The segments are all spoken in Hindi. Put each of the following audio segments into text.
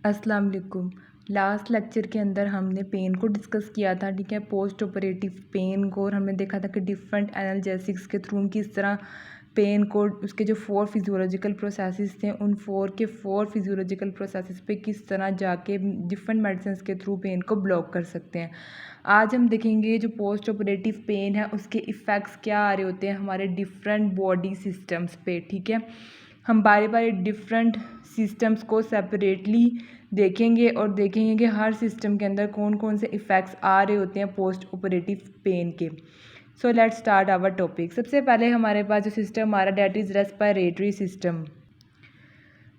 अस्सलाम वालेकुम। लास्ट लेक्चर के अंदर हमने पेन को डिस्कस किया था, ठीक है, पोस्ट ऑपरेटिव पेन को, और हमने देखा था कि डिफरेंट एनाल्जेसिक्स के थ्रू किस तरह पेन को उसके जो 4 फिजियोलॉजिकल प्रोसेसेस थे उन 4 फिजियोलॉजिकल प्रोसेसेस पे किस तरह जाके डिफरेंट मेडिसिन के थ्रू पेन को ब्लॉक कर सकते हैं। आज हम देखेंगे जो पोस्ट ऑपरेटिव पेन है उसके इफ़ेक्ट्स क्या आ रहे होते हैं हमारे डिफरेंट बॉडी सिस्टम्स पे, ठीक है। हम बारी बारी डिफरेंट सिस्टम्स को सेपरेटली देखेंगे और देखेंगे कि हर सिस्टम के अंदर कौन कौन से इफ़ेक्ट्स आ रहे होते हैं पोस्ट ऑपरेटिव पेन के। So let's start our topic. सबसे पहले हमारे पास जो सिस्टम हमारा that is respiratory system.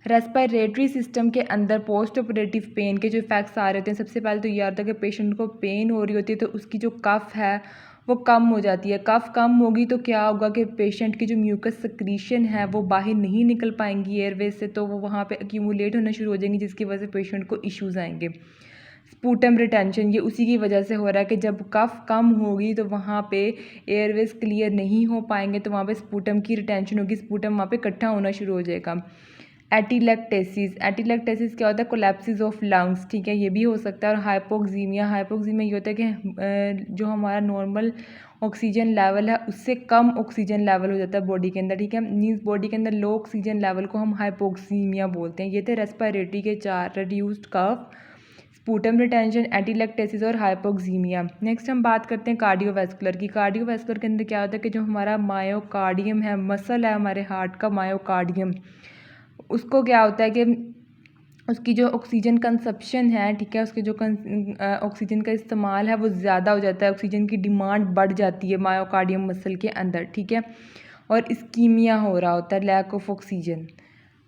Respiratory system के अंदर पोस्ट ऑपरेटिव पेन के जो इफ़ेक्ट्स आ रहे होते हैं, सबसे पहले तो याद है कि पेशेंट को पेन हो रही होती है तो उसकी जो कफ़ है वो कम हो जाती है। कफ़ कम होगी तो क्या होगा कि पेशेंट की जो म्यूकस सिक्रीशन है वो बाहर नहीं निकल पाएंगी एयरवेज से, तो वो वहाँ पे एक्यूमुलेट होना शुरू हो जाएंगी, जिसकी वजह से पेशेंट को इश्यूज़ आएंगे। स्पूटम रिटेंशन ये उसी की वजह से हो रहा है कि जब कफ़ कम होगी तो वहाँ पे एयरवेज क्लियर नहीं हो पाएंगे, तो वहाँ पे स्पूटम की रिटेंशन होगी, स्पूटम वहाँ पे इकट्ठा होना शुरू हो जाएगा। एटिलेक्टेसिस क्या होता है? कोलैप्सिस ऑफ लंग्स, ठीक है, ये भी हो सकता है। और हाइपोक्सीमिया ये होता है कि जो हमारा नॉर्मल ऑक्सीजन लेवल है उससे कम ऑक्सीजन लेवल हो जाता है बॉडी के अंदर, ठीक है। मीन्स बॉडी के अंदर लो ऑक्सीजन लेवल को हम हाइपोक्सीमिया बोलते हैं। ये थे रेस्पिरेटरी के 4: रिड्यूस्ड कफ, स्पूटम रिटेंशन, एटिलेक्टेसिस और हाइपोक्सीमिया। नेक्स्ट हम बात करते हैं कार्डियोवैस्कुलर की। कार्डियोवैस्कुलर के अंदर क्या होता है कि जो हमारा मायोकार्डियम है, मसल है हमारे हार्ट का मायोकार्डियम, उसको क्या होता है कि उसकी जो ऑक्सीजन कंजप्शन है, ठीक है, उसके जो ऑक्सीजन का इस्तेमाल है वो ज़्यादा हो जाता है, ऑक्सीजन की डिमांड बढ़ जाती है मायोकार्डियम मसल के अंदर, ठीक है। और इस्कीमिया हो रहा होता है, लैक ऑफ ऑक्सीजन,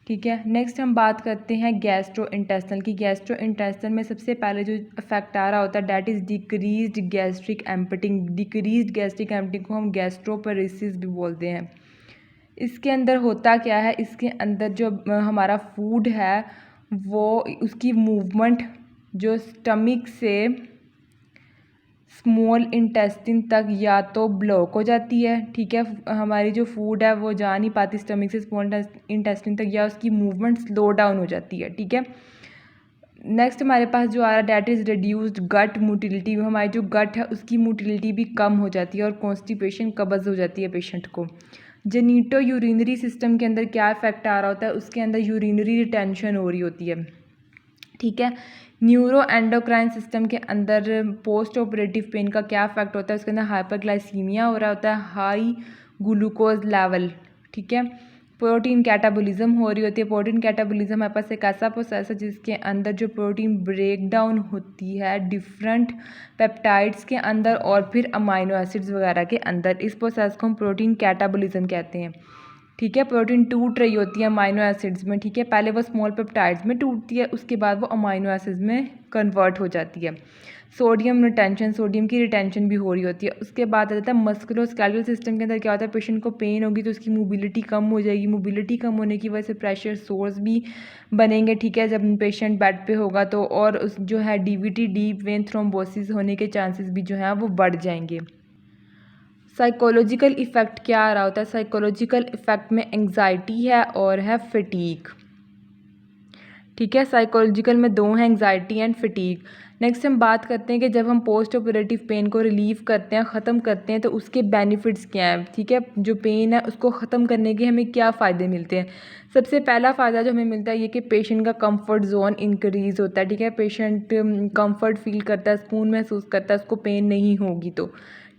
ठीक है। नेक्स्ट हम बात करते हैं गैस्ट्रो इंटेस्टिनल की। गैस्ट्रो इंटेस्टिनल में सबसे पहले जो इफेक्ट आ रहा होता है that is decreased gastric emptying. Decreased gastric emptying को हम गैस्ट्रोपरेसिस भी बोलते हैं। इसके अंदर होता क्या है, इसके अंदर जो हमारा फूड है वो उसकी मूवमेंट जो स्टमक से स्मॉल इंटेस्टिन तक या तो ब्लॉक हो जाती है, ठीक है, हमारी जो फूड है वो जा नहीं पाती स्टमक से स्मॉल इंटेस्टिन तक, या उसकी मूवमेंट स्लो डाउन हो जाती है, ठीक है। नेक्स्ट हमारे पास जो आ रहा है that is reduced gut motility. हमारी जो गट है उसकी मोटिलिटी भी कम हो जाती है और कॉन्स्टिपेशन कब्ज़ हो जाती है पेशेंट को। जेनिटो यूरिनरी सिस्टम के अंदर क्या इफेक्ट आ रहा होता है, उसके अंदर यूरिनरी रिटेंशन हो रही होती है, ठीक है। न्यूरो एंडोक्राइन सिस्टम के अंदर पोस्ट ऑपरेटिव पेन का क्या इफेक्ट होता है, उसके अंदर हाइपरग्लाइसीमिया हो रहा होता है, हाई ग्लूकोज लेवल, ठीक है। प्रोटीन कैटाबोलिज्म हो रही होती है। प्रोटीन कैटाबोलिज्म हमारे पास एक ऐसा प्रोसेस है जिसके अंदर जो प्रोटीन ब्रेक डाउन होती है डिफरेंट पेप्टाइड्स के अंदर और फिर अमाइनो एसिड्स वगैरह के अंदर। इस प्रोसेस को हम प्रोटीन कैटाबोलिज्म कहते हैं, ठीक है। प्रोटीन टूट रही होती है अमाइनो एसिड्स में, ठीक है, पहले वो स्मॉल पेप्टाइड्स में टूटती है, उसके बाद वो अमाइनो एसिड्स में कन्वर्ट हो जाती है। सोडियम रिटेंशन, सोडियम की रिटेंशन भी हो रही होती है। उसके बाद आ जाता है मस्कुलोस्केलेटल सिस्टम के अंदर क्या होता है, पेशेंट को पेन होगी तो उसकी मोबिलिटी कम हो जाएगी। मोबिलिटी कम होने की वजह से प्रेशर सोर्स भी बनेंगे, ठीक है, जब पेशेंट बेड पे होगा तो, और उस जो है डीवीटी डीप वेन थ्रोम्बोसिस होने के चांसेस भी जो है वो बढ़ जाएंगे। साइकोलॉजिकल इफ़ेक्ट क्या आ रहा होता है, साइकोलॉजिकल इफ़ेक्ट में एंग्जाइटी है और है फटीग, ठीक है। साइकोलॉजिकल में दो हैं, एंग्जाइटी एंड फटीग। नेक्स्ट हम बात करते हैं कि जब हम पोस्ट ऑपरेटिव पेन को रिलीव करते हैं, ख़त्म करते हैं, तो उसके बेनिफिट्स क्या हैं, ठीक है। जो पेन है उसको ख़त्म करने के हमें क्या फ़ायदे मिलते हैं। सबसे पहला फ़ायदा जो हमें मिलता है ये कि पेशेंट का कंफर्ट जोन इंक्रीज़ होता है, ठीक है। पेशेंट कंफर्ट फील करता है, सुकून महसूस करता है, उसको पेन नहीं होगी तो,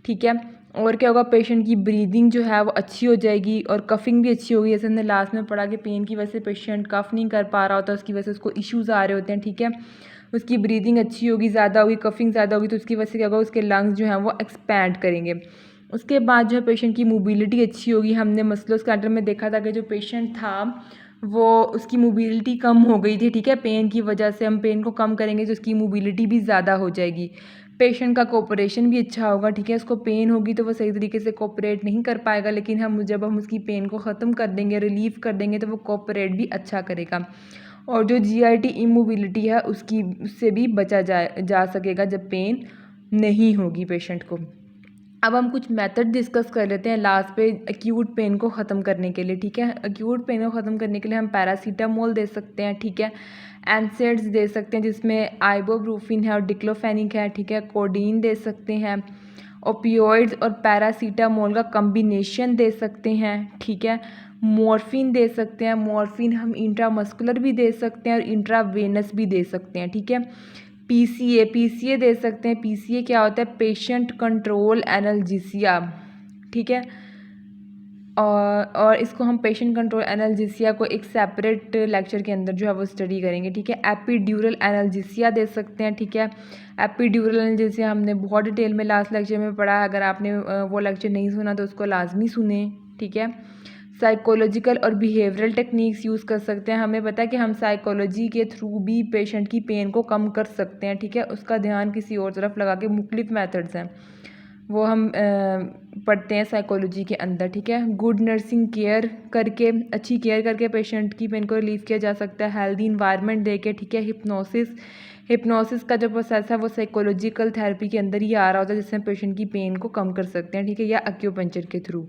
ठीक है। और क्या होगा, पेशेंट की ब्रीदिंग जो है वो अच्छी हो जाएगी और कफिंग भी अच्छी होगी। जैसे हमने लास्ट में पढ़ा कि पेन की वजह से पेशेंट कफ नहीं कर पा रहा होता, उसकी वजह से उसको इश्यूज़ आ रहे होते हैं, ठीक है। उसकी ब्रीदिंग अच्छी होगी, ज़्यादा होगी, कफिंग ज़्यादा होगी, तो उसकी वजह से क्या होगा, उसके लंग्स जो हैं वो एक्सपैंड करेंगे। उसके बाद जो है पेशेंट की मोबिलिटी अच्छी होगी। हमने मस्कुलोस्केलेटल में देखा था कि जो पेशेंट था वो उसकी मोबिलिटी कम हो गई थी, ठीक है, पेन की वजह से। हम पेन को कम करेंगे तो उसकी मोबिलिटी भी ज़्यादा हो जाएगी। पेशेंट का कोऑपरेशन भी अच्छा होगा, ठीक है। उसको पेन होगी तो वो सही तरीके से कोऑपरेट नहीं कर पाएगा, लेकिन जब हम उसकी पेन को ख़त्म कर देंगे, रिलीव कर देंगे, तो वो कोऑपरेट भी अच्छा करेगा। और जो जीआईटी इमोबिलिटी है उससे भी बचा जा सकेगा जब पेन नहीं होगी पेशेंट को। अब हम कुछ मेथड डिस्कस कर लेते हैं लास्ट पे एक्यूट पेन को ख़त्म करने के लिए, ठीक है। एक्यूट पेन को ख़त्म करने के लिए हम पैरासीटामोल दे सकते हैं, ठीक है। एनसेड्स दे सकते हैं जिसमें आइबोप्रोफिन है और डिक्लोफेनिक है, ठीक है। कोडीन दे सकते हैं। ओपियोइड्स और पैरासीटामोल का कम्बिनेशन दे सकते हैं, ठीक है। मॉर्फिन दे सकते हैं। मॉर्फिन हम इंट्रामस्कुलर भी दे सकते हैं और इंट्रावेनस भी दे सकते हैं, ठीक है। पीसीए दे सकते हैं। पीसीए क्या होता है? पेशेंट कंट्रोल एनाल्जेसिया, ठीक है। और इसको हम पेशेंट कंट्रोल एनाल्जेसिया को एक सेपरेट लेक्चर के अंदर जो है वो स्टडी करेंगे, ठीक है। एपिड्यूरल एनाल्जेसिया दे सकते हैं, ठीक है। एपिड्यूरल एनाल्जेसिया हमने बहुत डिटेल में लास्ट लेक्चर में पढ़ा है, अगर आपने वो लेक्चर नहीं सुना तो उसको लाजमी सुने, ठीक है। साइकोलॉजिकल और बिहेवियरल टेक्निक्स यूज़ कर सकते हैं। हमें पता है कि हम साइकोलॉजी के थ्रू भी पेशेंट की पेन को कम कर सकते हैं, ठीक है। उसका ध्यान किसी और तरफ लगा के मुख्तलिफ मेथड्स हैं वो हम पढ़ते हैं साइकोलॉजी के अंदर, ठीक है। गुड नर्सिंग केयर करके, अच्छी केयर करके पेशेंट की पेन को रिलीव किया जा सकता है। हेल्दी इन्वायरमेंट दे के, ठीक है। हिप्नोसिस का जो प्रोसेस है वो साइकोलॉजिकल थेरेपी के अंदर ही आ रहा होता है, जिससे पेशेंट की पेन को कम कर सकते हैं, ठीक है, या एक्यूपंक्चर के थ्रू।